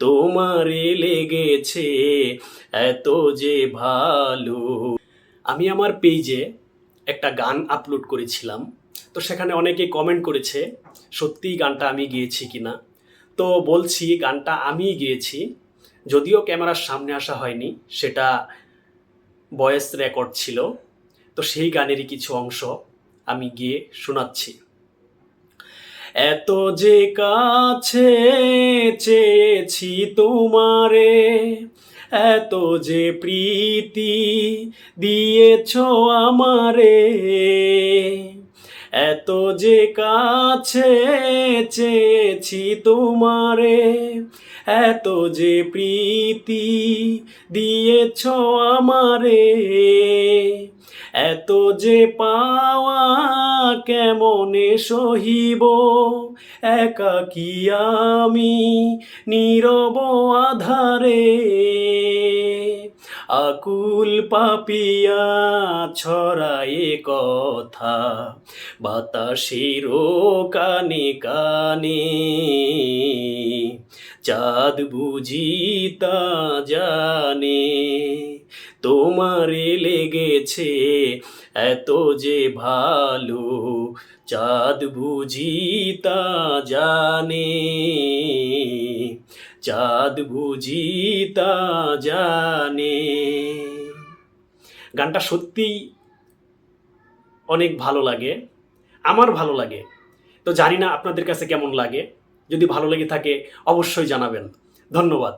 তোমারে লেগেছে এত যে ভালো। আমি আমার পেজে একটা গান আপলোড করেছিলাম, তো সেখানে অনেকে কমেন্ট করেছে সত্যিই গানটা আমি গেয়েছি কিনা। তো বলছি গানটা আমিই গেয়েছি, যদিও ক্যামেরার সামনে আসা হয়নি, সেটা ভয়েস রেকর্ড ছিল। তো সেই গানেরই কিছু অংশ আমি গিয়ে শোনাচ্ছি। এত যে কাছে চেয়েছি তোমারে, এত যে প্রীতি দিয়েছ আমারে, এত যে কাছে চেয়েছি তোমারে, এত যে প্রীতি দিয়েছ আমারে, এত যে পাওয়া কেমনে সহিব, একাকী আমি নীরব আধারে, আকুল পাপিয়া ছড়ায়ে কথা বাতাসের কানে কানে, চাঁদ বুঝি তা জানে তোমারে লেগেছে এত যে ভালো, চাঁদ বুঝি তা জানে, চাঁদ বুঝি তা জানে। গানটা সত্যিই অনেক ভালো লাগে, আমার ভালো লাগে। তো জানি না আপনাদের কাছে কেমন লাগে। যদি ভালো লেগে থাকে অবশ্যই জানাবেন। ধন্যবাদ।